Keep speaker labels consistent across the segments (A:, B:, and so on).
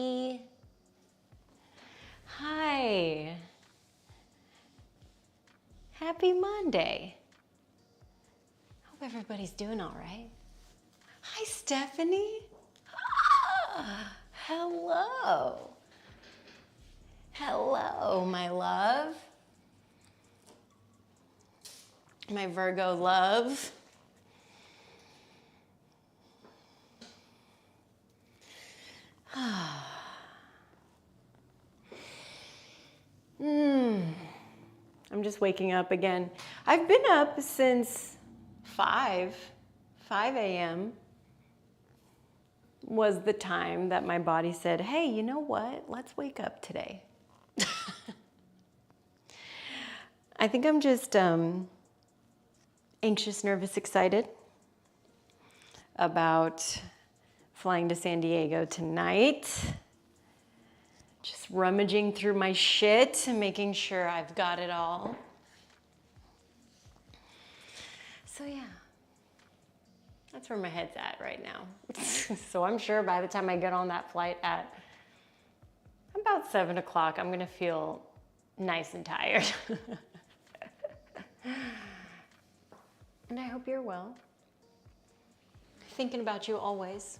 A: everybody. Hi. Happy Monday. Hope everybody's doing all right. Hi, Stephanie. Ah, hello. Hello, my love. My Virgo love. I'm just waking up again. I've been up since 5 a.m. was the time that my body said, hey, you know what? Let's wake up today. I think I'm just anxious, nervous, excited about flying to San Diego tonight. Just rummaging through my shit and making sure I've got it all. So yeah, that's where my head's at right now. So I'm sure by the time I get on that flight at about 7 o'clock, I'm gonna feel nice and tired. And I hope you're well. Thinking about you always.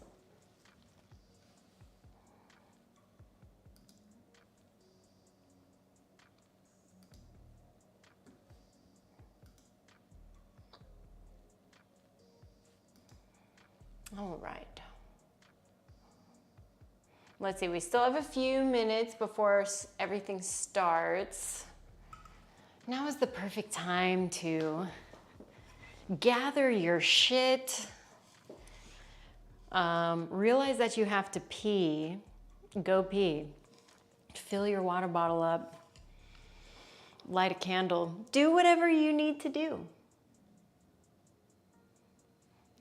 A: All right. Let's see, we still have a few minutes before everything starts. Now is the perfect time to gather your shit. Realize that you have to pee. Go pee. Fill your water bottle up. Light a candle. Do whatever you need to do.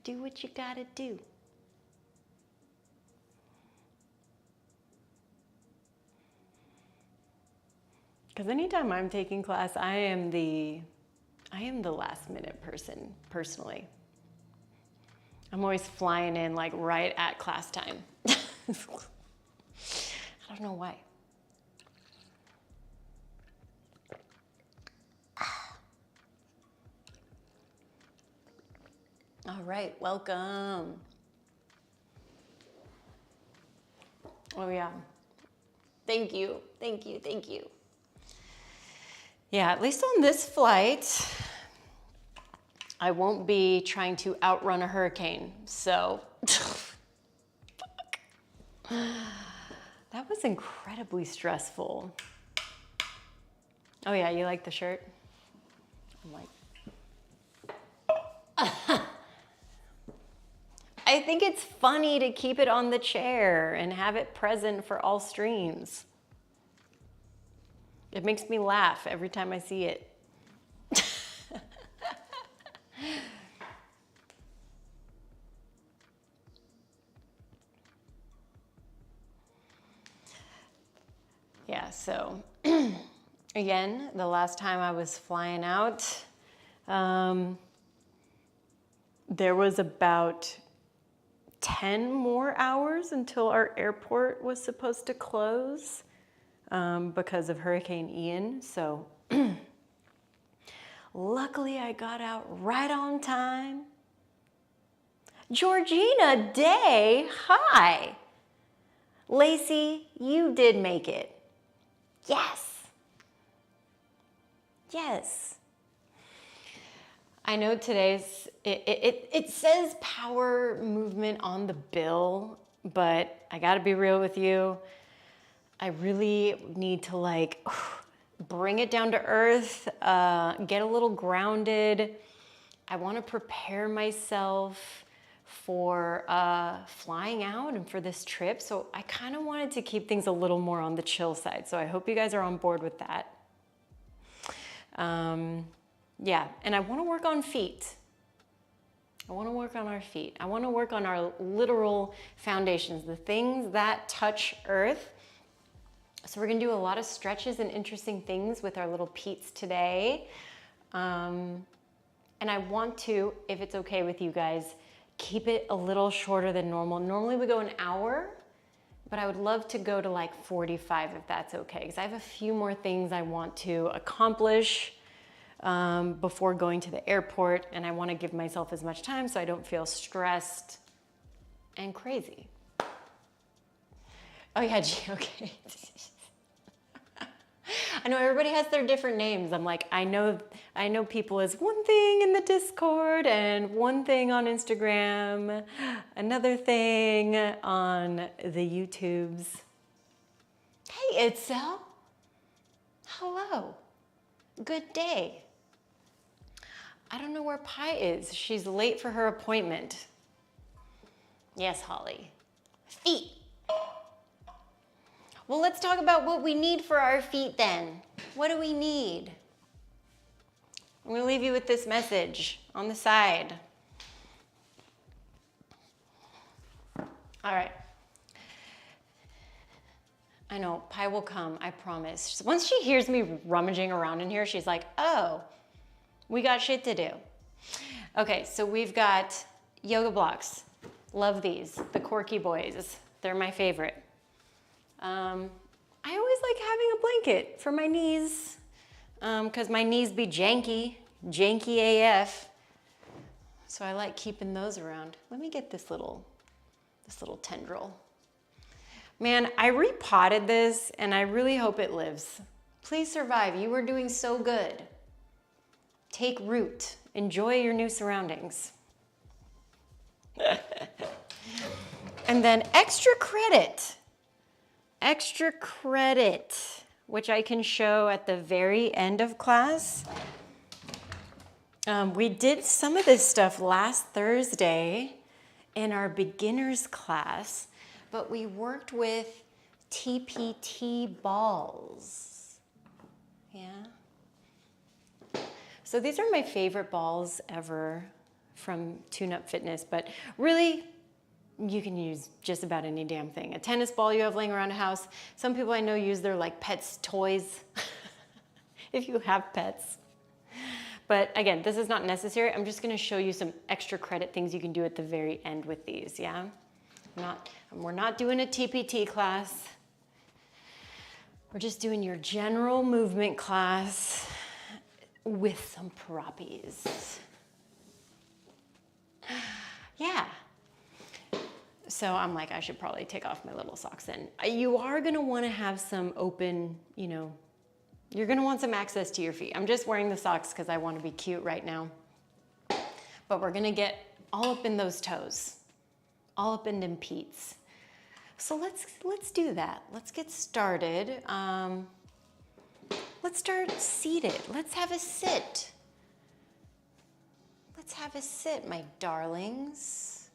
A: Do what you gotta do. Because anytime I'm taking class, I am the last minute person, personally. I'm always flying in like right at class time. I don't know why. All right, welcome. Oh yeah, thank you, thank you, thank you. Yeah, at least on this flight, I won't be trying to outrun a hurricane, so. That was incredibly stressful. Oh yeah, you like the shirt? I'm like. I think it's funny to keep it on the chair and have it present for all streams. It makes me laugh every time I see it. Yeah, so again, the last time I was flying out, there was about 10 more hours until our airport was supposed to close because of Hurricane Ian. So luckily I got out right on time. Georgina Day, hi. Lacey, you did make it. Yes. Yes. I know today's, it says power movement on the bill, but I gotta be real with you. I really need to like bring it down to earth, get a little grounded. I wanna prepare myself for flying out and for this trip. So I kind of wanted to keep things a little more on the chill side. So I hope you guys are on board with that. Yeah, and I want to work on feet. I want to work on our feet. I want to work on our literal foundations, the things that touch earth. So we're going to do a lot of stretches and interesting things with our little Peets today. And I want to, if it's okay with you guys, keep it a little shorter than normal. Normally we go an hour, but I would love to go to like 45 if that's okay, because I have a few more things I want to accomplish before going to the airport, and I want to give myself as much time so I don't feel stressed and crazy. Oh yeah, okay. I know everybody has their different names. I'm like, I know people as one thing in the Discord and one thing on Instagram, another thing on the YouTubes. Hey, Itzel. Hello. Good day. I don't know where Pi is. She's late for her appointment. Yes, Holly. Feet. Well, let's talk about what we need for our feet then. What do we need? I'm going to leave you with this message on the side. All right. I know, Pi will come, I promise. Once she hears me rummaging around in here, she's like, oh, we got shit to do. Okay, so we've got yoga blocks. Love these, the Corky Boys. They're my favorite. I always like having a blanket for my knees, because my knees be janky AF. So I like keeping those around. Let me get this little tendril. Man, I repotted this and I really hope it lives. Please survive. You are doing so good. Take root. Enjoy your new surroundings. And then extra credit, which I can show at the very end of class. We did some of this stuff last Thursday in our beginners class, but we worked with TPT balls. Yeah. So these are my favorite balls ever from Tune Up Fitness, but really, you can use just about any damn thing. A tennis ball you have laying around a house. Some people I know use their like pets' toys, if you have pets. But again, this is not necessary. I'm just gonna show you some extra credit things you can do at the very end with these, yeah? We're not doing a TPT class. We're just doing your general movement class with some proppies. Yeah. So I'm like, I should probably take off my little socks then. You are gonna wanna have some open, you're gonna want some access to your feet. I'm just wearing the socks because I wanna be cute right now. But we're gonna get all up in those toes, all up in them peats. So let's do that. Let's get started. Let's start seated. Let's have a sit. Let's have a sit, my darlings.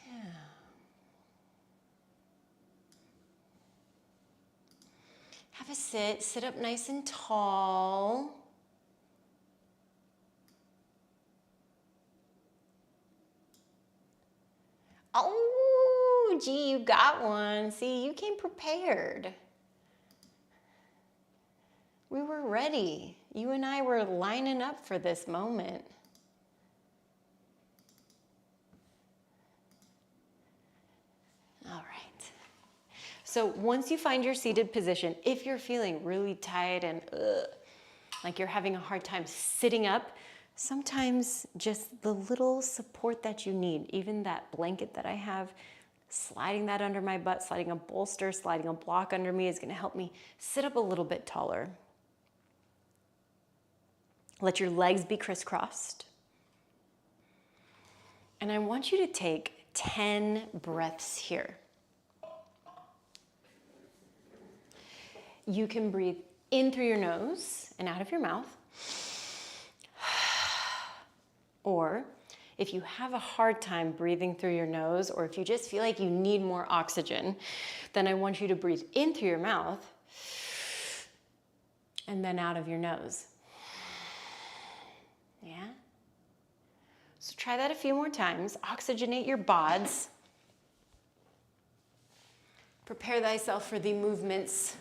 A: Yeah. Have a sit up nice and tall. Oh, gee, you got one. See, you came prepared. We were ready. You and I were lining up for this moment. All right. So once you find your seated position, if you're feeling really tight and like you're having a hard time sitting up, sometimes just the little support that you need, even that blanket that I have, sliding that under my butt, sliding a bolster, sliding a block under me is going to help me sit up a little bit taller. Let your legs be crisscrossed. And I want you to take 10 breaths here. You can breathe in through your nose and out of your mouth. Or if you have a hard time breathing through your nose, or if you just feel like you need more oxygen, then I want you to breathe in through your mouth and then out of your nose. Yeah? So try that a few more times. Oxygenate your bods. Prepare thyself for the movements.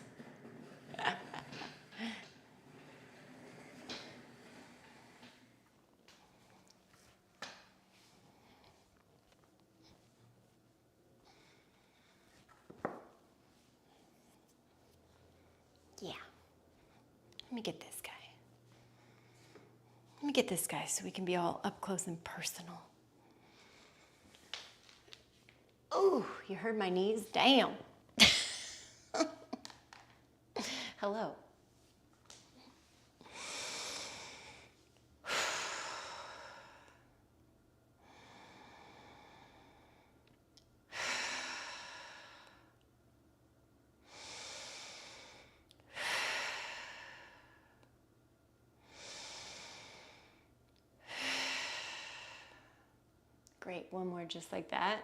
A: Let me get this guy. Let me get this guy so we can be all up close and personal. Oh, you heard my knees? Damn. Hello. Great, one more just like that.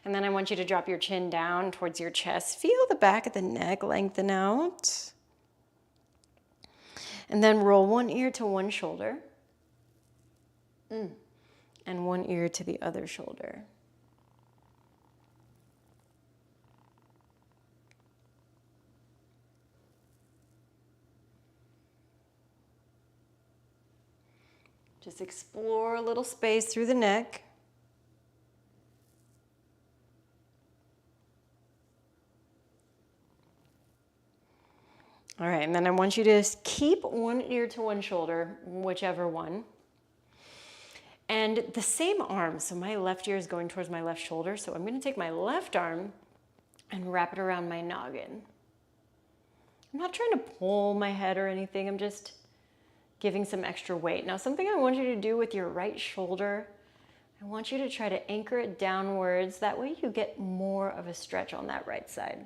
A: And then I want you to drop your chin down towards your chest. Feel the back of the neck lengthen out. And then roll one ear to one shoulder. And one ear to the other shoulder. Just explore a little space through the neck. All right, and then I want you to keep one ear to one shoulder, whichever one. And the same arm, so my left ear is going towards my left shoulder, so I'm gonna take my left arm and wrap it around my noggin. I'm not trying to pull my head or anything, I'm just giving some extra weight. Now, something I want you to do with your right shoulder, I want you to try to anchor it downwards. That way you get more of a stretch on that right side.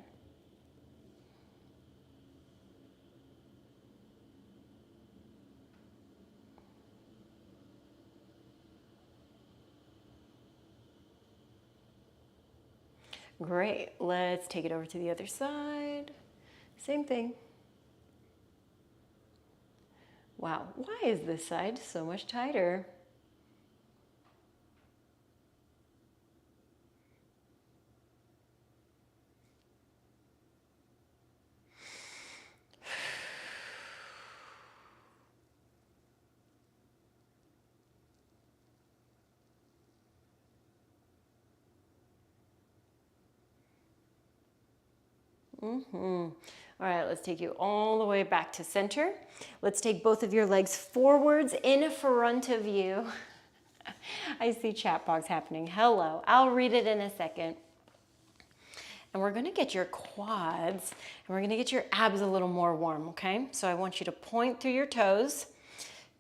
A: Great, let's take it over to the other side. Same thing. Wow, why is this side so much tighter? All right, let's take you all the way back to center. Let's take both of your legs forwards in front of you. I see chat box happening. Hello, I'll read it in a second. And we're gonna get your quads and we're gonna get your abs a little more warm, okay? So I want you to point through your toes,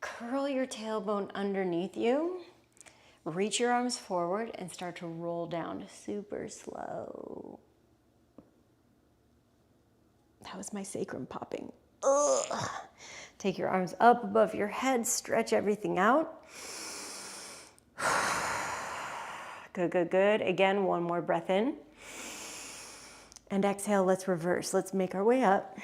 A: curl your tailbone underneath you, reach your arms forward and start to roll down super slow. That was my sacrum popping. Ugh. Take your arms up above your head, stretch everything out. Good, good, good. Again, one more breath in. And exhale, let's reverse. Let's make our way up.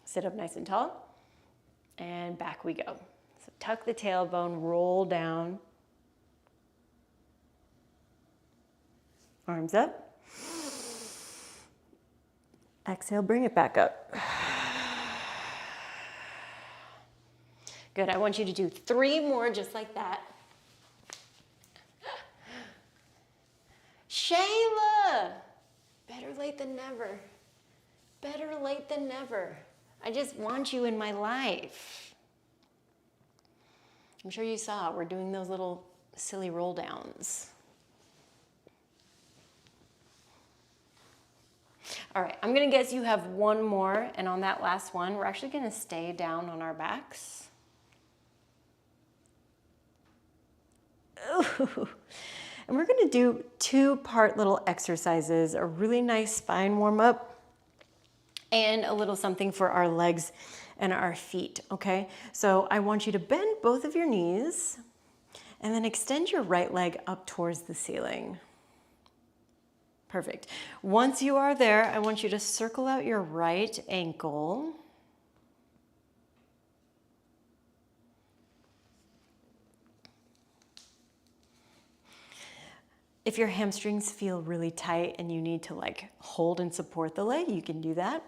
A: Sit up nice and tall. And back we go. So tuck the tailbone, roll down. Arms up. Exhale, bring it back up. Good, I want you to do 3 more just like that. Shayla! Better late than never. Better late than never. I just want you in my life. I'm sure you saw, we're doing those little silly roll downs. All right, I'm gonna guess you have one more, and on that last one, we're actually gonna stay down on our backs. Ooh. And we're gonna do 2-part little exercises, a really nice spine warm up and a little something for our legs and our feet, okay? So I want you to bend both of your knees and then extend your right leg up towards the ceiling. Perfect. Once you are there, I want you to circle out your right ankle. If your hamstrings feel really tight and you need to like hold and support the leg, you can do that.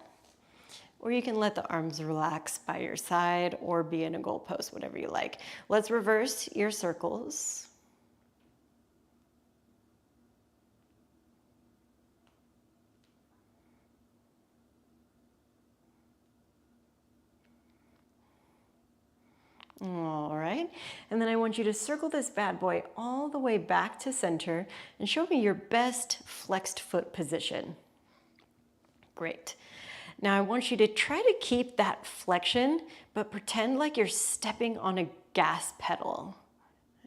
A: Or you can let the arms relax by your side or be in a goalpost, whatever you like. Let's reverse your circles. All right, and then I want you to circle this bad boy all the way back to center and show me your best flexed foot position. Great. Now I want you to try to keep that flexion, but pretend like you're stepping on a gas pedal.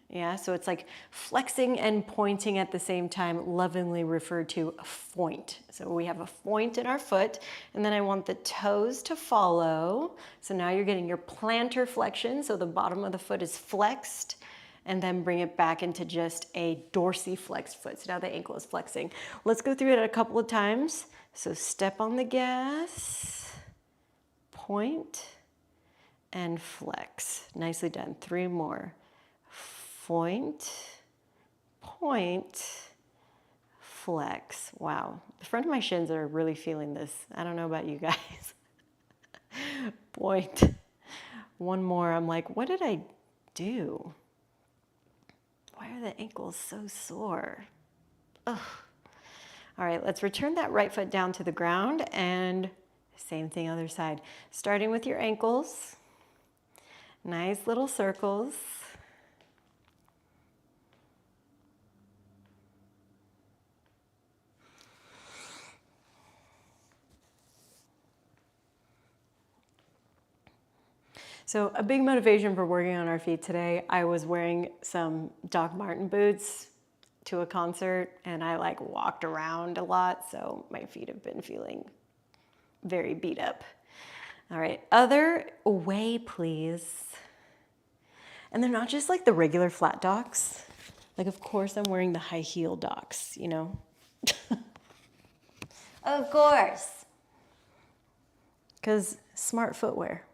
A: Yeah, so it's like flexing and pointing at the same time, lovingly referred to a foint. So we have a foint in our foot, and then I want the toes to follow. So now you're getting your plantar flexion, so the bottom of the foot is flexed, and then bring it back into just a dorsiflexed foot. So now the ankle is flexing. Let's go through it a couple of times. So step on the gas, point, and flex. Nicely done. 3 more. Point, point, flex. Wow, the front of my shins are really feeling this. I don't know about you guys. Point. 1 more. I'm like, what did I do? Why are the ankles so sore? Ugh. All right, let's return that right foot down to the ground, and same thing other side. Starting with your ankles. Nice little circles. So a big motivation for working on our feet today, I was wearing some Doc Marten boots to a concert, and I like walked around a lot, so my feet have been feeling very beat up. All right, other way, please. And they're not just like the regular flat Docs. Like, of course I'm wearing the high heel Docs, you know? Of course. Because smart footwear.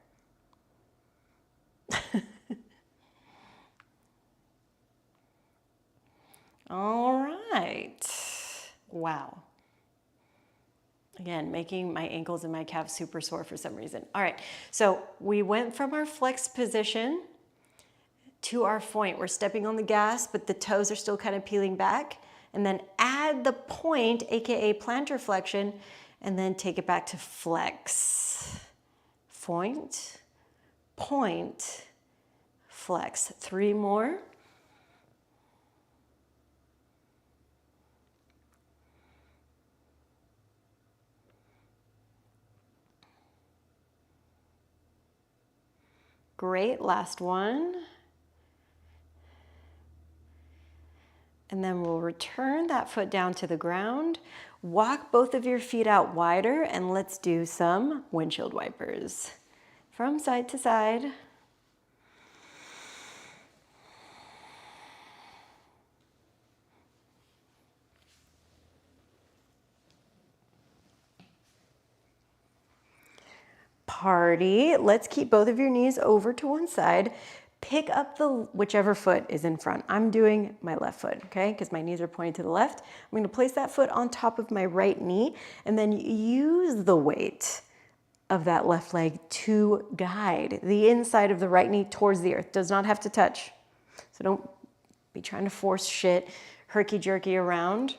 A: All right. Wow. Again, making my ankles and my calves super sore for some reason. All right, so we went from our flexed position to our foint. We're stepping on the gas, but the toes are still kind of peeling back. And then add the point, AKA plantar flexion, and then take it back to flex. Point, point, flex. 3 more. Great, last one. And then we'll return that foot down to the ground. Walk both of your feet out wider, and let's do some windshield wipers. From side to side. Party. Let's keep both of your knees over to one side. Pick up the whichever foot is in front. I'm doing my left foot, okay? Because my knees are pointed to the left. I'm going to place that foot on top of my right knee and then use the weight of that left leg to guide the inside of the right knee towards the earth. Does not have to touch. So don't be trying to force shit, herky-jerky around.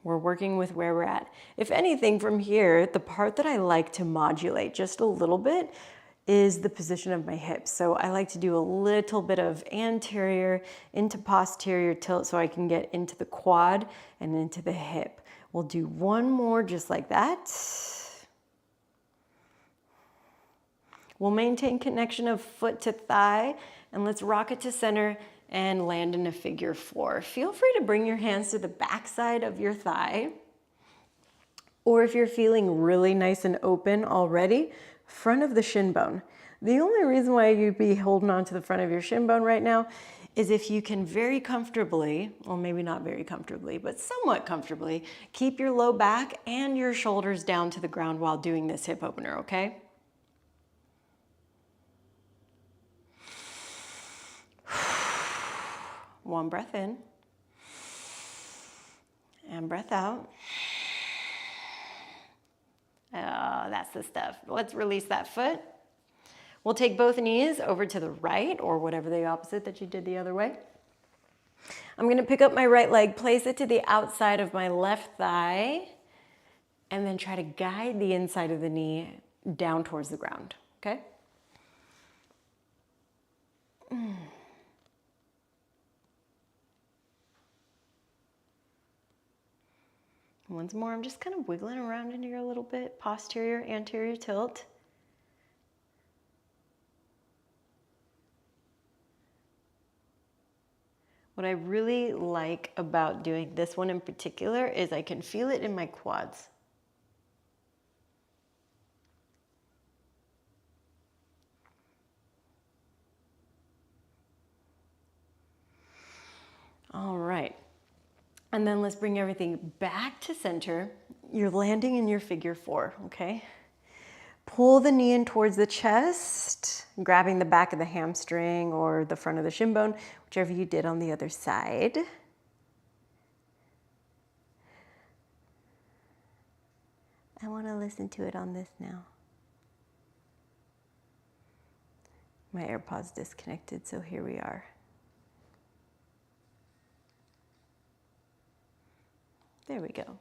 A: We're working with where we're at. If anything, from here, the part that I like to modulate just a little bit is the position of my hips. So I like to do a little bit of anterior into posterior tilt so I can get into the quad and into the hip. We'll do 1 more just like that. We'll maintain connection of foot to thigh, and let's rock it to center and land in a figure 4. Feel free to bring your hands to the backside of your thigh, or if you're feeling really nice and open already, front of the shin bone. The only reason why you'd be holding on to the front of your shin bone right now is if you can very comfortably, well maybe not very comfortably, but somewhat comfortably, keep your low back and your shoulders down to the ground while doing this hip opener, okay? One breath in, and breath out. Oh, that's the stuff. Let's release that foot. We'll take both knees over to the right, or whatever the opposite that you did the other way. I'm gonna pick up my right leg, place it to the outside of my left thigh, and then try to guide the inside of the knee down towards the ground, okay? Once more, I'm just kind of wiggling around in here a little bit. Posterior, anterior tilt. What I really like about doing this one in particular is I can feel it in my quads. All right. And then let's bring everything back to center. You're landing in your figure 4, okay? Pull the knee in towards the chest, grabbing the back of the hamstring or the front of the shin bone, whichever you did on the other side. I want to listen to it on this now. My AirPod's disconnected, so here we are. There we go.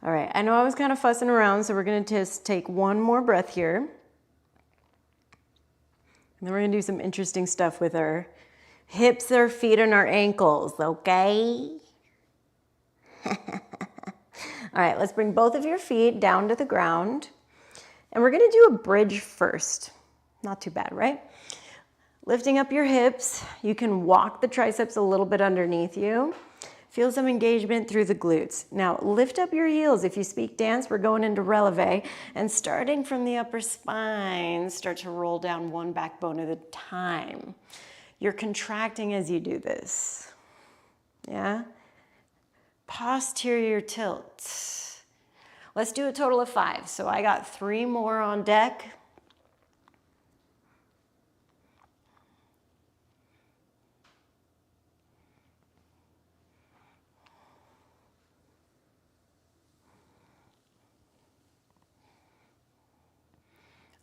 A: All right, I know I was kind of fussing around, so we're gonna just take one more breath here. And then we're gonna do some interesting stuff with our hips, our feet, and our ankles, okay? All right, let's bring both of your feet down to the ground. And we're gonna do a bridge first. Not too bad, right? Lifting up your hips, you can walk the triceps a little bit underneath you. Feel some engagement through the glutes. Now lift up your heels. If you speak dance, we're going into releve. And starting from the upper spine, start to roll down one backbone at a time. You're contracting as you do this, yeah? Posterior tilt. Let's do a total of 5. So I got 3 more on deck.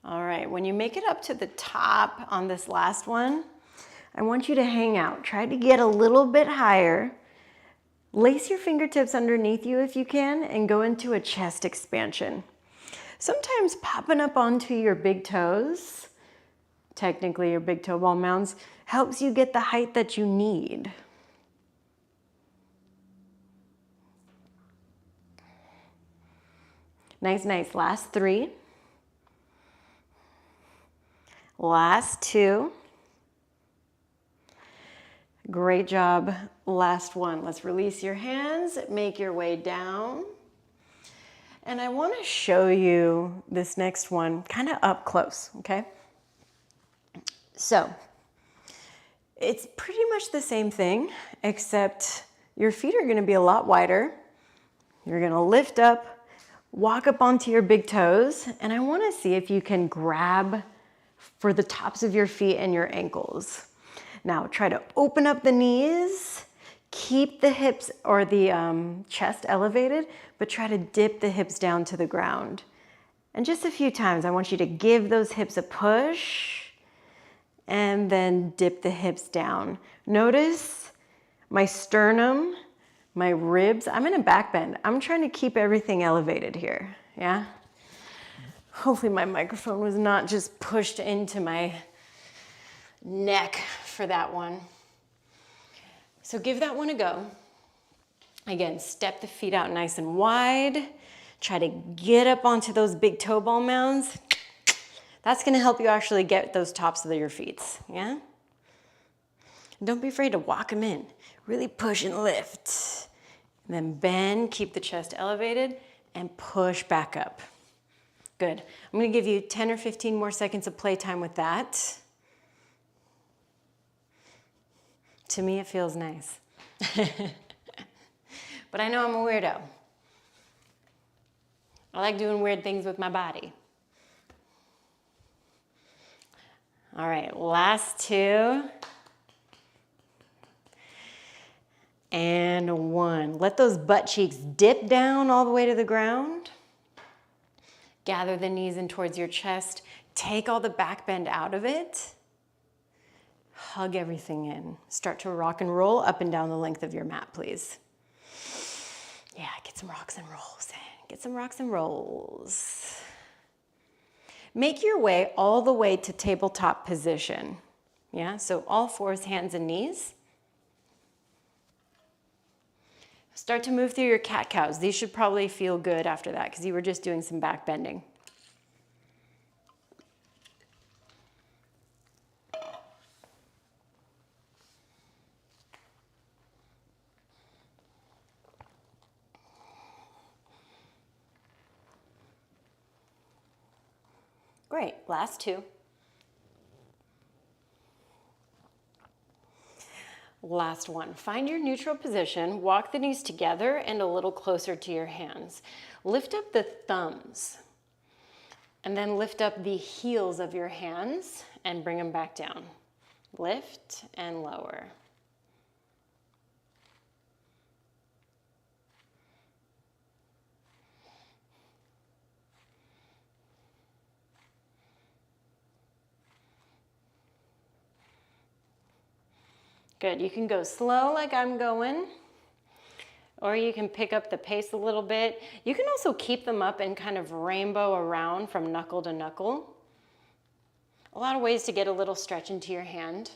A: All right, when you make it up to the top on this last one, I want you to hang out. Try to get a little bit higher. Lace your fingertips underneath you if you can and go into a chest expansion. Sometimes popping up onto your big toes, technically your big toe ball mounds, helps you get the height that you need. Nice, nice. Last 3. Last 2. Great job. Last 1. Let's release your hands, make your way down. And I want to show you this next one kind of up close, okay? So, it's pretty much the same thing, except your feet are going to be a lot wider. You're going to lift up, walk up onto your big toes, and I want to see if you can grab for the tops of your feet and your ankles. Now try to open up the knees, keep the hips or the chest elevated, but try to dip the hips down to the ground. And just a few times, I want you to give those hips a push and then dip the hips down. Notice my sternum, my ribs, I'm in a back bend. I'm trying to keep everything elevated here, yeah? Hopefully my microphone was not just pushed into my neck for that one. So give that one a go. Again, step the feet out nice and wide. Try to get up onto those big toe ball mounds. That's gonna help you actually get those tops of your feet, yeah? Don't be afraid to walk them in. Really push and lift. And then bend, keep the chest elevated, and push back up. Good. I'm gonna give you 10 or 15 more seconds of playtime with that. To me, it feels nice. But I know I'm a weirdo. I like doing weird things with my body. All right, last 2. And 1. Let those butt cheeks dip down all the way to the ground. Gather the knees in towards your chest. Take all the back bend out of it. Hug everything in. Start to rock and roll up and down the length of your mat, please. Yeah, get some rocks and rolls in. Get some rocks and rolls. Make your way all the way to tabletop position. Yeah, so all fours, hands and knees. Start to move through your cat-cows. These should probably feel good after that because you were just doing some back bending. Great, last two. Last one. Find your neutral position, walk the knees together and a little closer to your hands. Lift up the thumbs and then lift up the heels of your hands and bring them back down. Lift and lower. Good, you can go slow like I'm going, or you can pick up the pace a little bit. You can also keep them up and kind of rainbow around from knuckle to knuckle. A lot of ways to get a little stretch into your hand.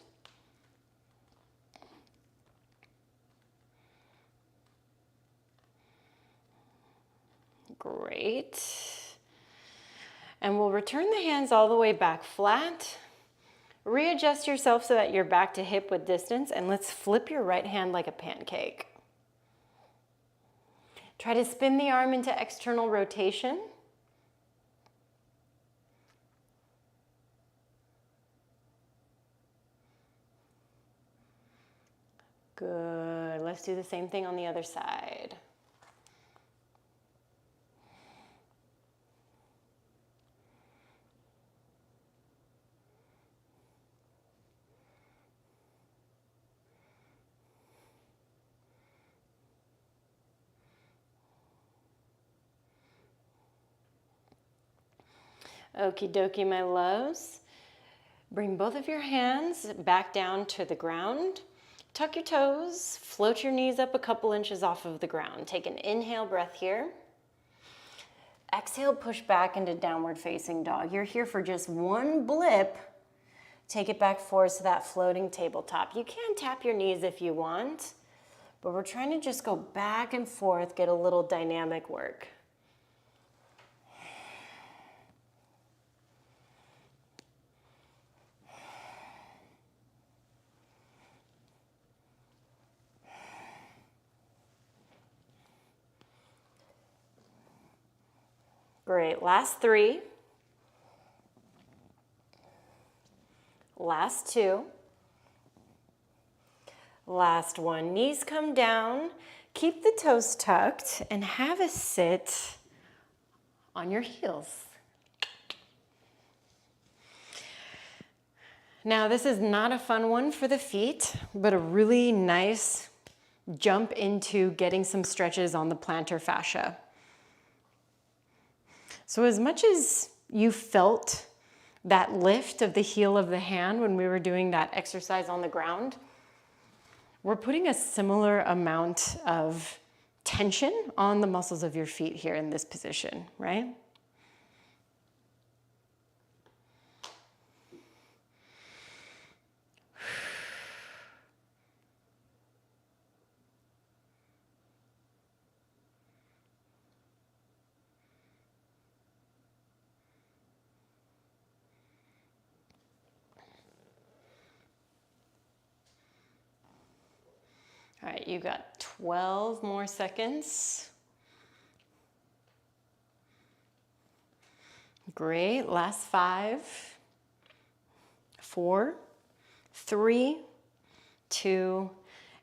A: Great. And we'll return the hands all the way back flat. Readjust yourself so that you're back to hip width distance, and let's flip your right hand like a pancake. Try to spin the arm into external rotation. Good. Let's do the same thing on the other side. Okie dokie, my loves. Bring both of your hands back down to the ground. Tuck your toes, float your knees up a couple inches off of the ground. Take an inhale breath here. Exhale, push back into downward facing dog. You're here for just one blip. Take it back forward to that floating tabletop. You can tap your knees if you want, but we're trying to just go back and forth, get a little dynamic work. Great, last three. Last two. Last one. Knees come down. Keep the toes tucked and have a sit on your heels. Now, this is not a fun one for the feet, but a really nice jump into getting some stretches on the plantar fascia. So as much as you felt that lift of the heel of the hand when we were doing that exercise on the ground, we're putting a similar amount of tension on the muscles of your feet here in this position, right? All right, you got 12 more seconds. Great, last 5, 4, 3, 2,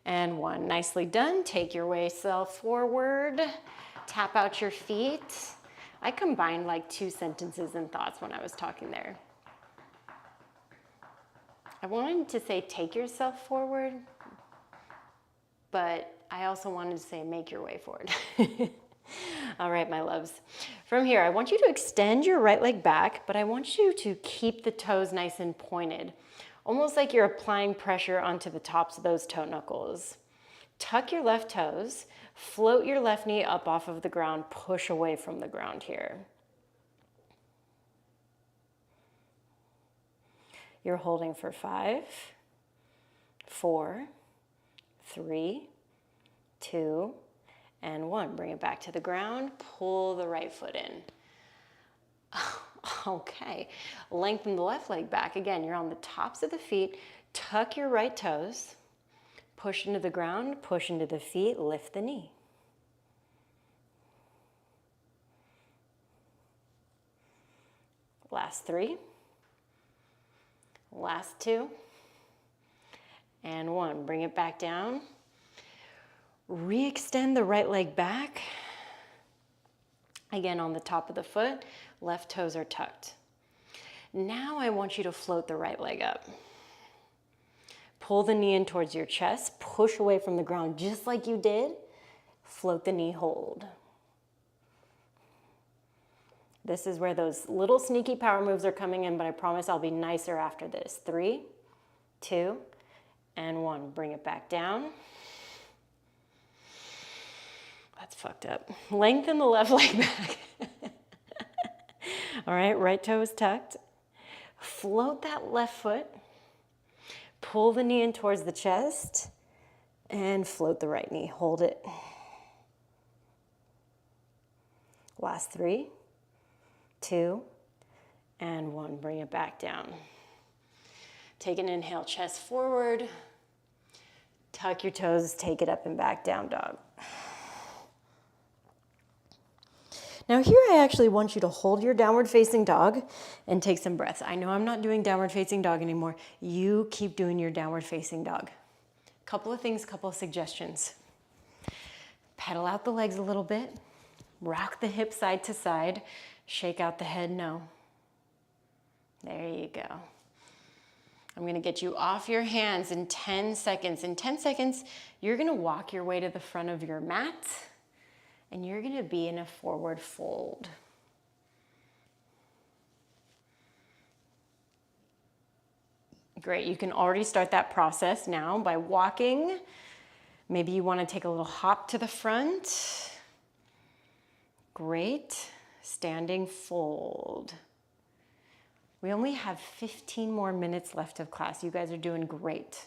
A: and 1. Nicely done. Take your way self forward. Tap out your feet. I combined like 2 sentences and thoughts when I was talking there. I wanted to say take yourself forward, but I also wanted to say make your way forward. All right, my loves. From here, I want you to extend your right leg back, but I want you to keep the toes nice and pointed, almost like you're applying pressure onto the tops of those toe knuckles. Tuck your left toes, float your left knee up off of the ground, push away from the ground here. You're holding for 5, 4, 3, 2, and 1. Bring it back to the ground, pull the right foot in. Okay, lengthen the left leg back. Again, you're on the tops of the feet, tuck your right toes, push into the ground, push into the feet, lift the knee. Last 3, last 2, and 1. Bring it back down. Re-extend the right leg back. Again, on the top of the foot, left toes are tucked. Now I want you to float the right leg up. Pull the knee in towards your chest, push away from the ground just like you did. Float the knee, hold. This is where those little sneaky power moves are coming in, but I promise I'll be nicer after this. 3, 2, and 1. Bring it back down. That's fucked up. Lengthen the left leg back. All right, right toe is tucked. Float that left foot. Pull the knee in towards the chest and float the right knee. Hold it. Last 3, 2, and 1. Bring it back down. Take an inhale, chest forward. Tuck your toes, take it up and back, down dog. Now here I actually want you to hold your downward facing dog and take some breaths. I know I'm not doing downward facing dog anymore. You keep doing your downward facing dog. Couple of things, couple of suggestions. Pedal out the legs a little bit. Rock the hips side to side. Shake out the head, no. There you go. I'm gonna get you off your hands in 10 seconds. In 10 seconds, you're gonna walk your way to the front of your mat and you're gonna be in a forward fold. Great, you can already start that process now by walking. Maybe you wanna take a little hop to the front. Great, standing fold. We only have 15 more minutes left of class. You guys are doing great.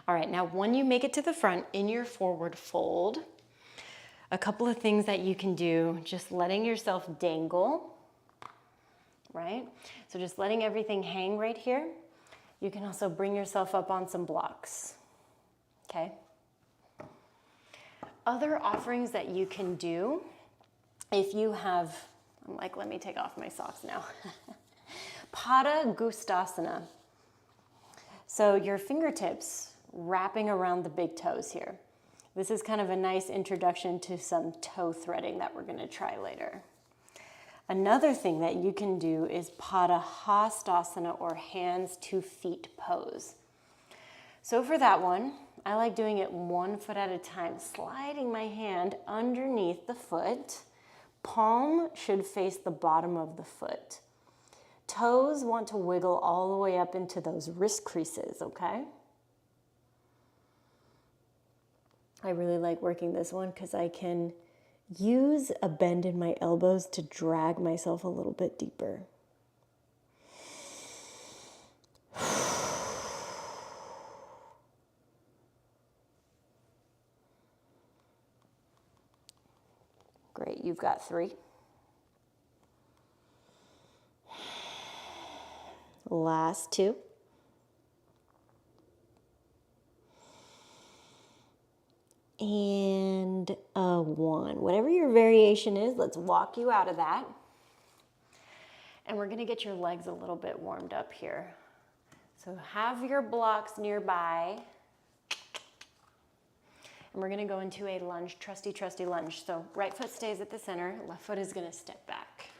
A: All right, now when you make it to the front in your forward fold, a couple of things that you can do, just letting yourself dangle, right? So just letting everything hang right here. You can also bring yourself up on some blocks, okay? Other offerings that you can do, if you have, I'm like, let me take off my socks now. Potahastasana. So your fingertips wrapping around the big toes here. This is kind of a nice introduction to some toe threading that we're gonna try later. Another thing that you can do is Potahastasana, or hands to feet pose. So for that one, I like doing it 1 foot at a time, sliding my hand underneath the foot. Palm should face the bottom of the foot. Toes want to wiggle all the way up into those wrist creases, okay? I really like working this one because I can use a bend in my elbows to drag myself a little bit deeper. Great, you've got 3. Last 2. And a 1. Whatever your variation is, let's walk you out of that. And we're gonna get your legs a little bit warmed up here. So have your blocks nearby. And we're gonna go into a lunge, trusty lunge. So right foot stays at the center, left foot is gonna step back.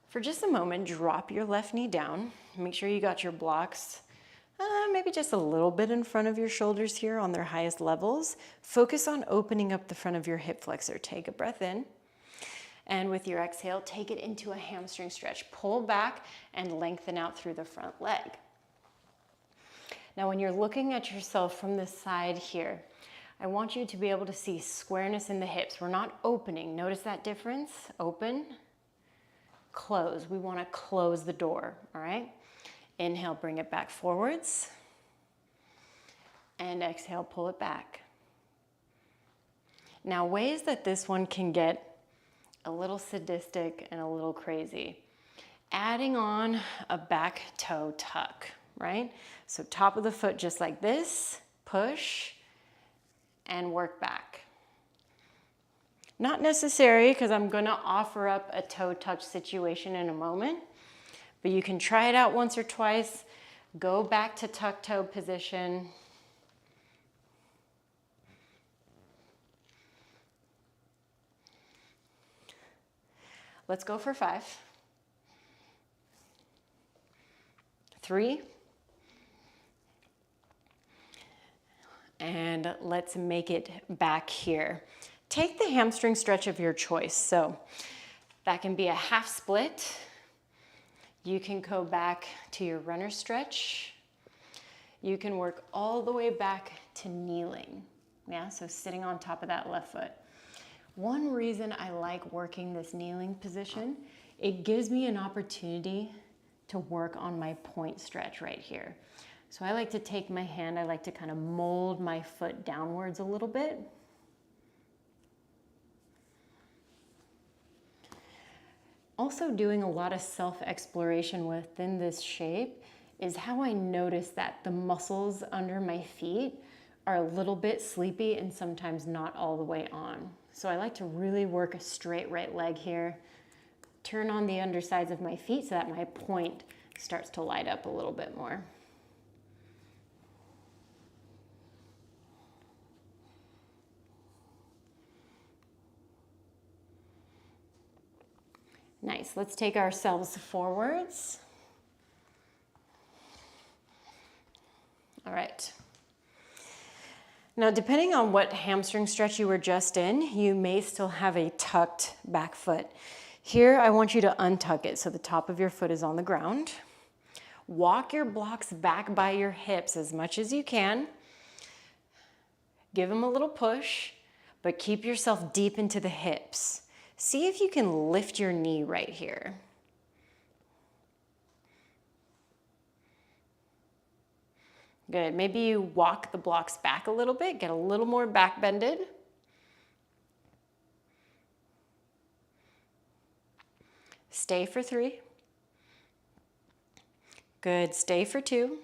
A: For just a moment, drop your left knee down. Make sure you got your blocks maybe just a little bit in front of your shoulders here on their highest levels. Focus on opening up the front of your hip flexor. Take a breath in. And with your exhale, take it into a hamstring stretch. Pull back and lengthen out through the front leg. Now, when you're looking at yourself from the side here, I want you to be able to see squareness in the hips. We're not opening. Notice that difference? Open, close. We want to close the door, all right? Inhale, bring it back forwards. And exhale, pull it back. Now, ways that this one can get a little sadistic and a little crazy. Adding on a back toe tuck, right? So top of the foot just like this, push, and work back. Not necessary, because I'm gonna offer up a toe touch situation in a moment, but you can try it out once or twice. Go back to tuck toe position. Let's go for 5. 3. And let's make it back here. Take the hamstring stretch of your choice. So that can be a half split. You can go back to your runner stretch. You can work all the way back to kneeling. Yeah, so sitting on top of that left foot. One reason I like working this kneeling position, it gives me an opportunity to work on my point stretch right here. So I like to take my hand, I like to kind of mold my foot downwards a little bit. Also doing a lot of self-exploration within this shape is how I notice that the muscles under my feet are a little bit sleepy and sometimes not all the way on. So I like to really work a straight right leg here, turn on the undersides of my feet so that my point starts to light up a little bit more. Nice, let's take ourselves forwards. All right. Now, depending on what hamstring stretch you were just in, you may still have a tucked back foot. Here, I want you to untuck it so the top of your foot is on the ground. Walk your blocks back by your hips as much as you can. Give them a little push, but keep yourself deep into the hips. See if you can lift your knee right here. Good, maybe you walk the blocks back a little bit, get a little more back bended. Stay for 3. Good, stay for 2.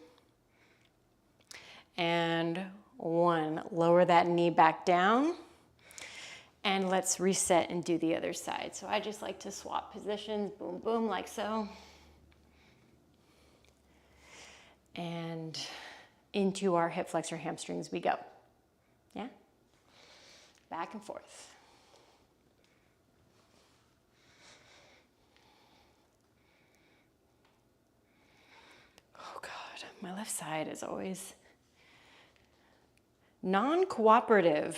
A: And 1, lower that knee back down. And let's reset and do the other side. So I just like to swap positions, boom, boom, like so. And into our hip flexor hamstrings we go. Yeah? Back and forth. Oh God, my left side is always non-cooperative.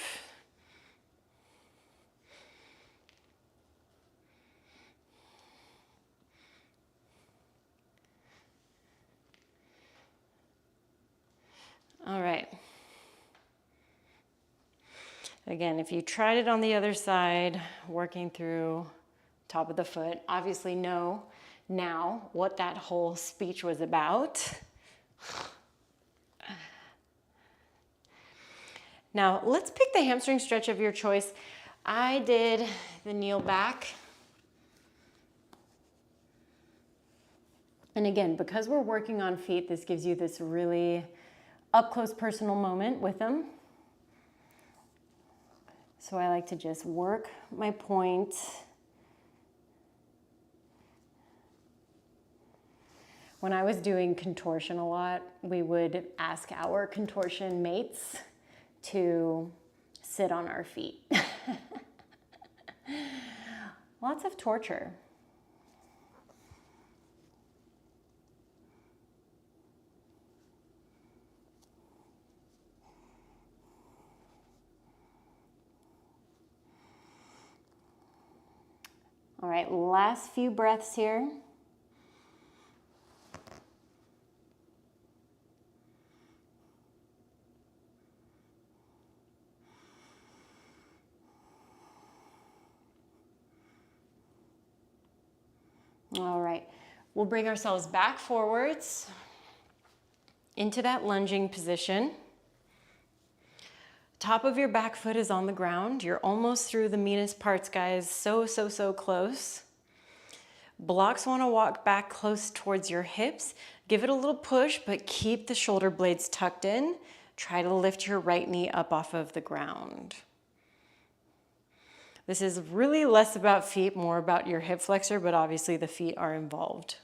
A: All right. Again, if you tried it on the other side, working through top of the foot, obviously know now what that whole speech was about. Now, let's pick the hamstring stretch of your choice. I did the kneel back. And again, because we're working on feet, this gives you this really up close personal moment with them. So I like to just work my point. When I was doing contortion a lot, we would ask our contortion mates to sit on our feet. Lots of torture. All right, last few breaths here. We'll bring ourselves back forwards into that lunging position. Top of your back foot is on the ground. You're almost through the meanest parts, guys. So close. Blocks want to walk back close towards your hips. Give it a little push, but keep the shoulder blades tucked in. Try to lift your right knee up off of the ground. This is really less about feet, more about your hip flexor, but obviously the feet are involved.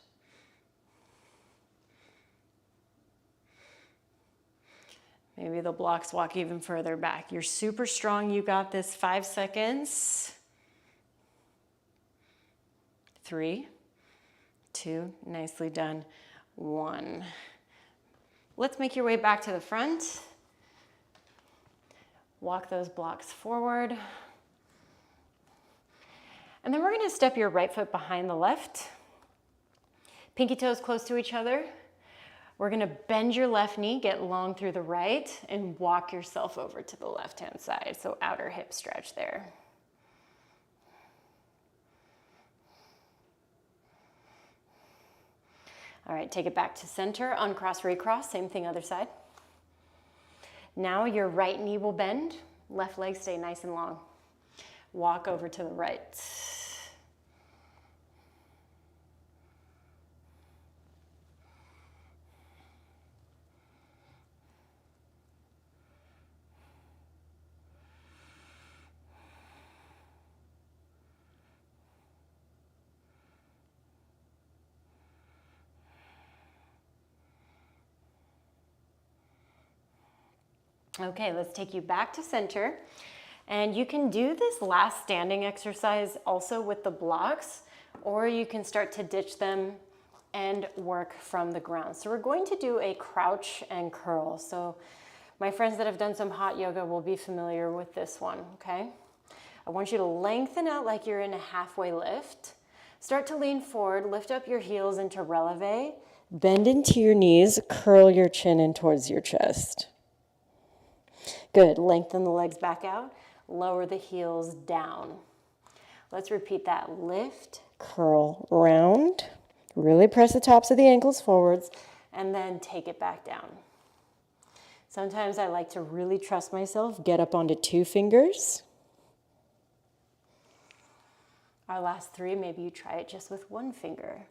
A: Maybe the blocks walk even further back. You're super strong. You got this. 5 seconds. 3, 2, nicely done. 1. Let's make your way back to the front. Walk those blocks forward. And then we're going to step your right foot behind the left. Pinky toes close to each other. We're going to bend your left knee, get long through the right, and walk yourself over to the left-hand side. So outer hip stretch there. All right, take it back to center, uncross, recross, same thing other side. Now your right knee will bend, left leg stay nice and long. Walk over to the right. Okay, let's take you back to center. And you can do this last standing exercise also with the blocks, or you can start to ditch them and work from the ground. So we're going to do a crouch and curl. So my friends that have done some hot yoga will be familiar with this one, okay? I want you to lengthen out like you're in a halfway lift. Start to lean forward, lift up your heels into releve, bend into your knees, curl your chin in towards your chest. Good, lengthen the legs back out, lower the heels down. Let's repeat that. Lift, curl, round. Really press the tops of the ankles forwards, and then take it back down. Sometimes I like to really trust myself, get up onto 2 fingers. Our last 3, maybe you try it just with 1 finger.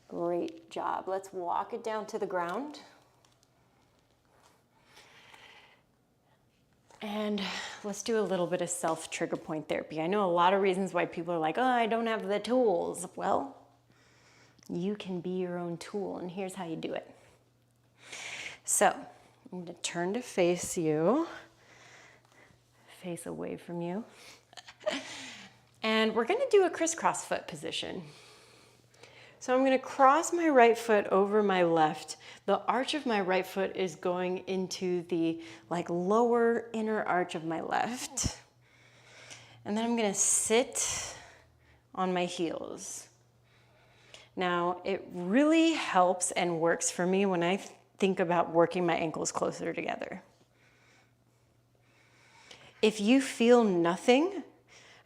A: Great job. Let's walk it down to the ground. And let's do a little bit of self-trigger point therapy. I know a lot of reasons why people are like, oh, I don't have the tools. Well, you can be your own tool, and here's how you do it. So I'm going to turn to face you, face away from you. And we're going to do a crisscross foot position. So I'm going to cross my right foot over my left. The arch of my right foot is going into the lower inner arch of my left. And then I'm going to sit on my heels. Now, it really helps and works for me when I think about working my ankles closer together. If you feel nothing,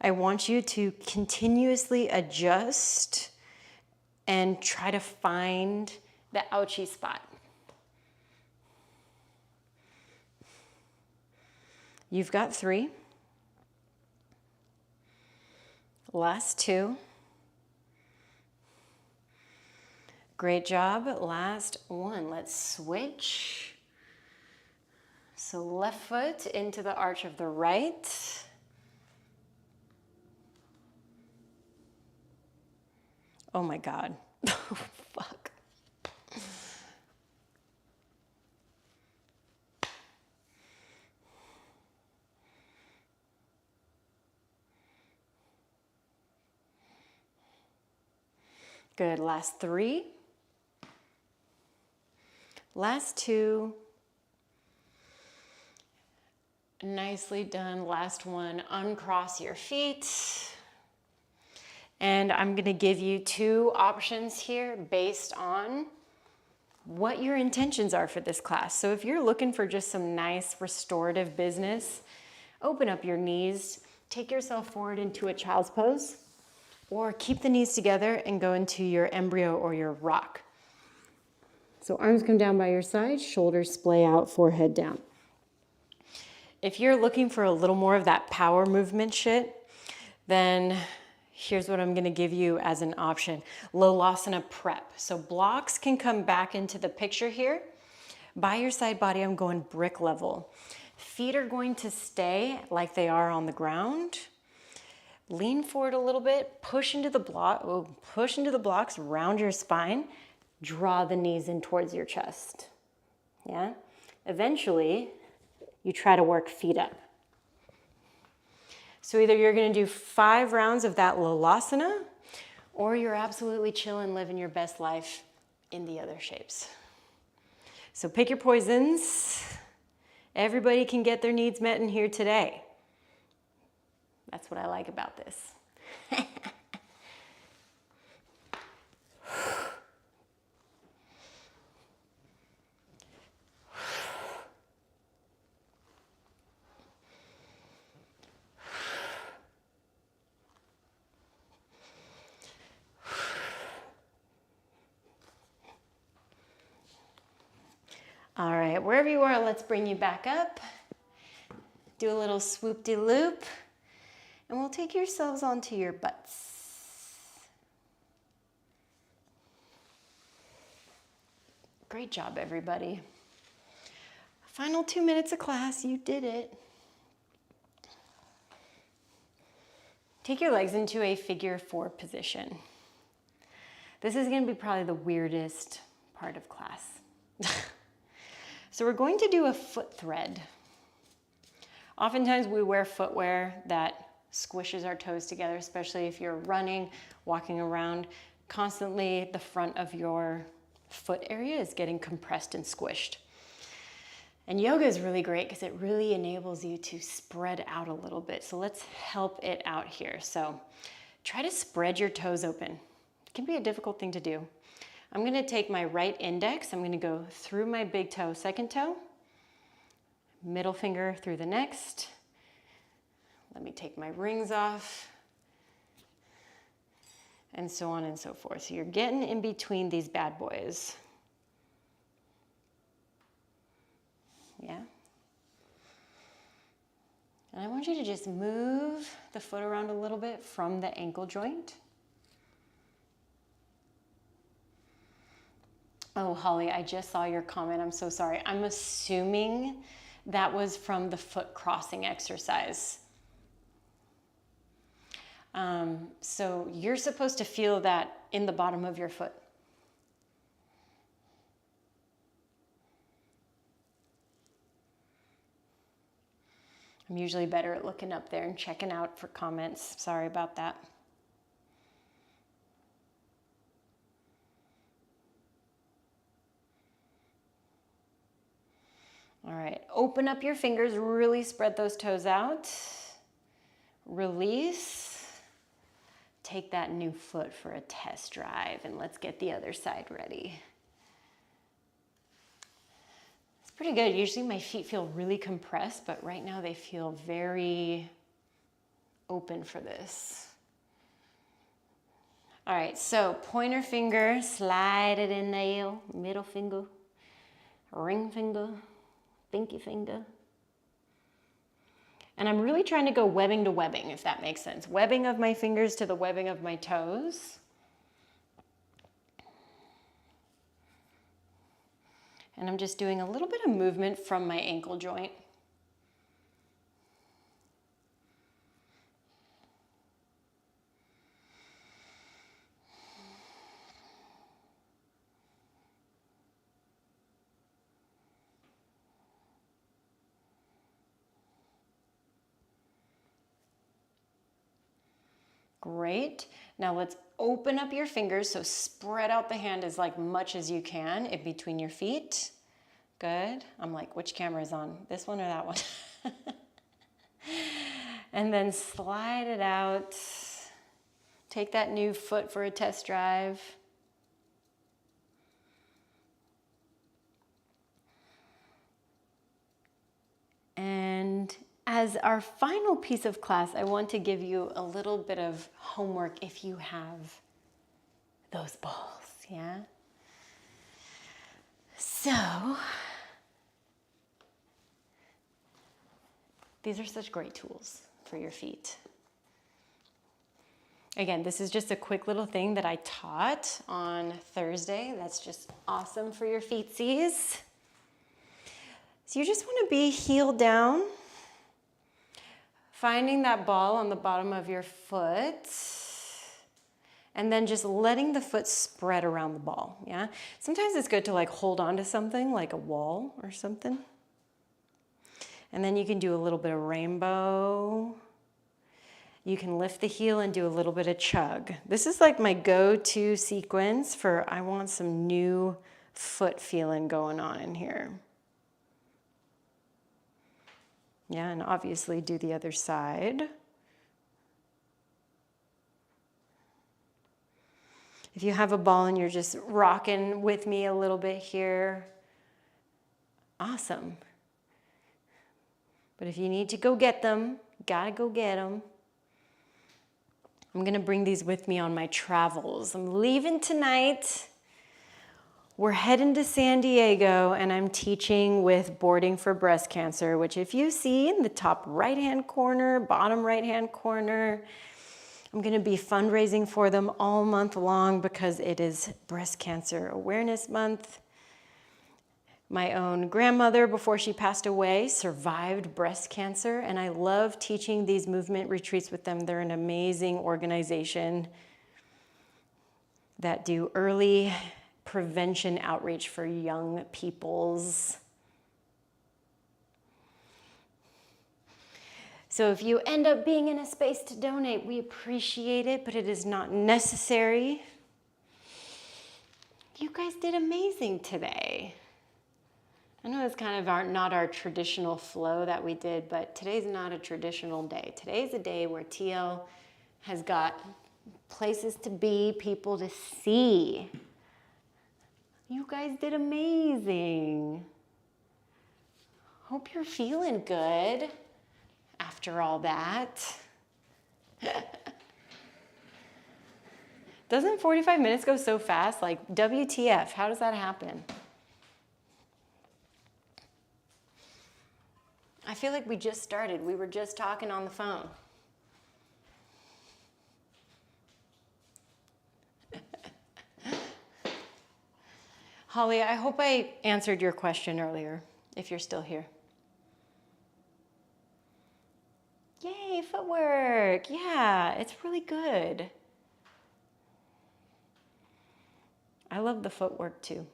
A: I want you to continuously adjust and try to find the ouchie spot. You've got 3. Last 2. Great job. Last 1. Let's switch. So left foot into the arch of the right. Oh my God. Oh, fuck. Good. Last 3. Last 2. Nicely done. Last 1. Uncross your feet. And I'm going to give you 2 options here based on what your intentions are for this class. So if you're looking for just some nice restorative business, open up your knees, take yourself forward into a child's pose, or keep the knees together and go into your embryo or your rock. So arms come down by your side, shoulders splay out, forehead down. If you're looking for a little more of that power movement shit, then here's what I'm gonna give you as an option. Lolasana prep. So blocks can come back into the picture here. By your side body, I'm going brick level. Feet are going to stay like they are on the ground. Lean forward a little bit, push into the blocks, round your spine, draw the knees in towards your chest. Yeah? Eventually, you try to work feet up. So either you're gonna do 5 rounds of that Lolasana, or you're absolutely chilling, living your best life in the other shapes. So pick your poisons. Everybody can get their needs met in here today. That's what I like about this. All right, wherever you are, let's bring you back up. Do a little swoop-de-loop, and we'll take yourselves onto your butts. Great job, everybody. Final 2 minutes of class, you did it. Take your legs into a figure 4 position. This is gonna be probably the weirdest part of class. So we're going to do a foot thread. Oftentimes we wear footwear that squishes our toes together, especially if you're running, walking around. Constantly the front of your foot area is getting compressed and squished. And yoga is really great because it really enables you to spread out a little bit. So let's help it out here. So try to spread your toes open. It can be a difficult thing to do. I'm gonna take my right index, I'm gonna go through my big toe, second toe, middle finger through the next. Let me take my rings off, and so on and so forth. So you're getting in between these bad boys. Yeah? And I want you to just move the foot around a little bit from the ankle joint. Oh, Holly, I just saw your comment. I'm so sorry. I'm assuming that was from the foot crossing exercise. So you're supposed to feel that in the bottom of your foot. I'm usually better at looking up there and checking out for comments. Sorry about that. All right, open up your fingers, really spread those toes out. Release. Take that new foot for a test drive, and let's get the other side ready. It's pretty good. Usually my feet feel really compressed, but right now they feel very open for this. All right, so pointer finger, slide it in there, middle finger, ring finger, pinky finger. And I'm really trying to go webbing to webbing, if that makes sense. Webbing of my fingers to the webbing of my toes. And I'm just doing a little bit of movement from my ankle joint. Great. Now let's open up your fingers. So spread out the hand as much as you can in between your feet. Good. I'm like, which camera is on? This one or that one? And then slide it out. Take that new foot for a test drive. as our final piece of class, I want to give you a little bit of homework if you have those balls, yeah? So, these are such great tools for your feet. Again, this is just a quick little thing that I taught on Thursday. That's just awesome for your feetsies. So you just want to be heel down, finding that ball on the bottom of your foot, and then just letting the foot spread around the ball, yeah? Sometimes it's good to like hold on to something like a wall or something. And then you can do a little bit of rainbow. You can lift the heel and do a little bit of chug. This is like my go-to sequence for I want some new foot feeling going on in here. Yeah, and obviously do the other side. If you have a ball and you're just rocking with me a little bit here, awesome. But if you need to go get them, gotta go get them. I'm gonna bring these with me on my travels. I'm leaving tonight. We're heading to San Diego and I'm teaching with Boarding for Breast Cancer, which if you see in the top right-hand corner, bottom right-hand corner, I'm gonna be fundraising for them all month long because it is Breast Cancer Awareness Month. My own grandmother, before she passed away, survived breast cancer, and I love teaching these movement retreats with them. They're an amazing organization that do early prevention outreach for young peoples. So if you end up being in a space to donate, we appreciate it, but it is not necessary. You guys did amazing today. I know it's kind of not our traditional flow that we did, but today's not a traditional day. Today's a day where TL has got places to be, people to see. You guys did amazing. Hope you're feeling good after all that. Doesn't 45 minutes go so fast? Like, WTF, how does that happen? I feel like we just started. We were just talking on the phone. Holly, I hope I answered your question earlier, if you're still here. Yay, footwork. Yeah, it's really good. I love the footwork too.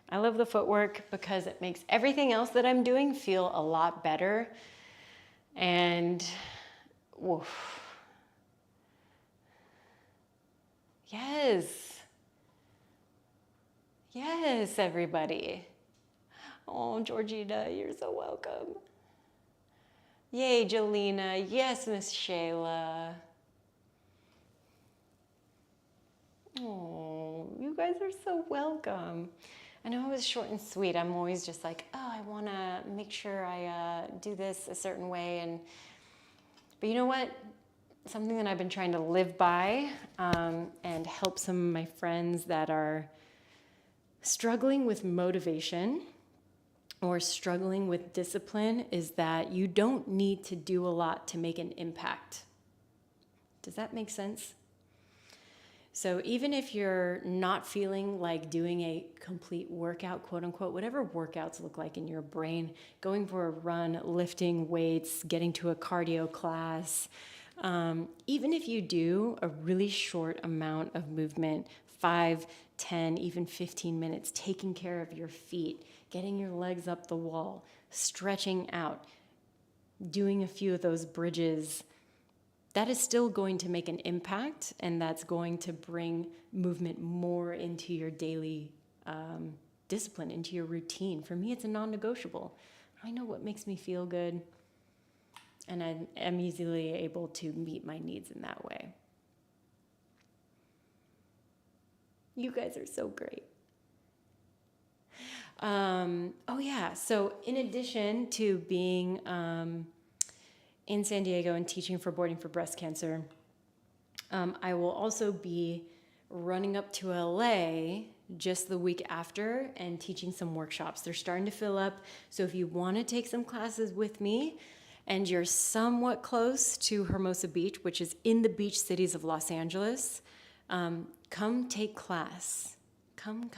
A: I love the footwork because it makes everything else that I'm doing feel a lot better. And woof. Yes. Yes, everybody. Oh, Georgina, you're so welcome. Yay, Jolena. Yes, Miss Shayla. Oh, you guys are so welcome. I know it was short and sweet. I'm always just like, oh, I want to make sure I do this a certain way. But you know what? Something that I've been trying to live by and help some of my friends that are struggling with motivation or struggling with discipline is that you don't need to do a lot to make an impact. Does that make sense? So even if you're not feeling like doing a complete workout, quote unquote, whatever workouts look like in your brain, going for a run, lifting weights, getting to a cardio class, even if you do a really short amount of movement, 5, 10, even 15 minutes, taking care of your feet, getting your legs up the wall, stretching out, doing a few of those bridges, that is still going to make an impact, and that's going to bring movement more into your daily discipline, into your routine. For me, it's a non-negotiable. I know what makes me feel good, and I am easily able to meet my needs in that way. You guys are so great. Oh yeah, so in addition to being in San Diego and teaching for Boarding for Breast Cancer, I will also be running up to LA just the week after and teaching some workshops. They're starting to fill up, so if you want to take some classes with me and you're somewhat close to Hermosa Beach, which is in the beach cities of Los Angeles, come take class. Come.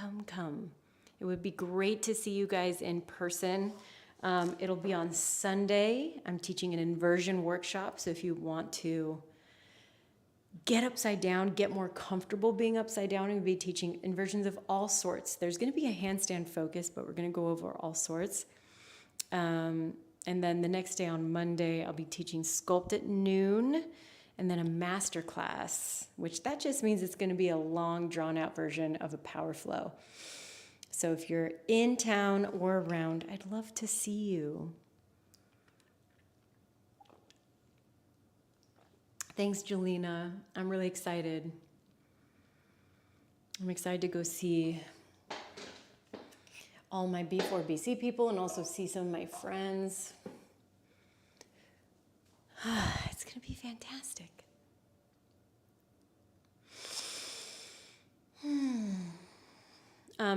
A: It would be great to see you guys in person. It'll be on Sunday. I'm teaching an inversion workshop, so if you want to get upside down, get more comfortable being upside down, and we'll be teaching inversions of all sorts. There's going to be a handstand focus, but we're going to go over all sorts. And then the next day on Monday, I'll be teaching sculpt at noon, and then a master class, which that just means it's going to be a long, drawn-out version of a power flow. So if you're in town or around, I'd love to see you. Thanks, Jelena. I'm really excited. I'm excited to go see all my B4BC people and also see some of my friends. It's going to be fantastic.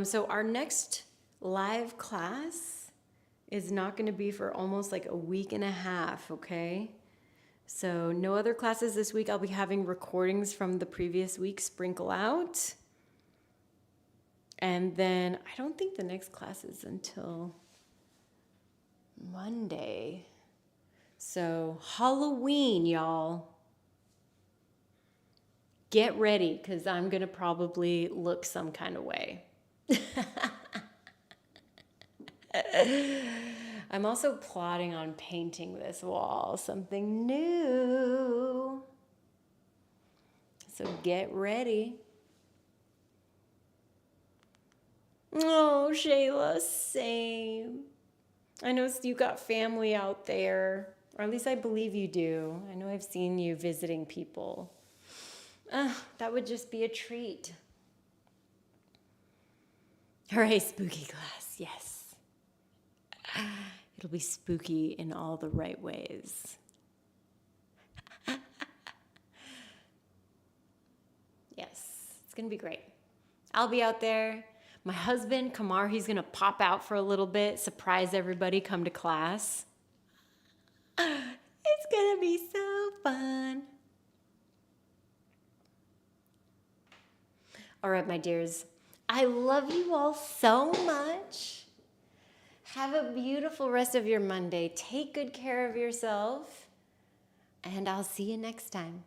A: So our next live class is not going to be for almost like a week and a half, okay? So no other classes this week. I'll be having recordings from the previous week sprinkle out. And then I don't think the next class is until Monday. So Halloween, y'all. Get ready, because I'm going to probably look some kind of way. I'm also plotting on painting this wall, something new. So get ready. Oh, Shayla, same. I know you got family out there, or at least I believe you do. I know I've seen you visiting people. That would just be a treat. Hooray, spooky class, yes. It'll be spooky in all the right ways. Yes, it's going to be great. I'll be out there. My husband, Kamar, he's going to pop out for a little bit, surprise everybody, come to class. It's going to be so fun. All right, my dears. I love you all so much. Have a beautiful rest of your Monday. Take good care of yourself. And I'll see you next time.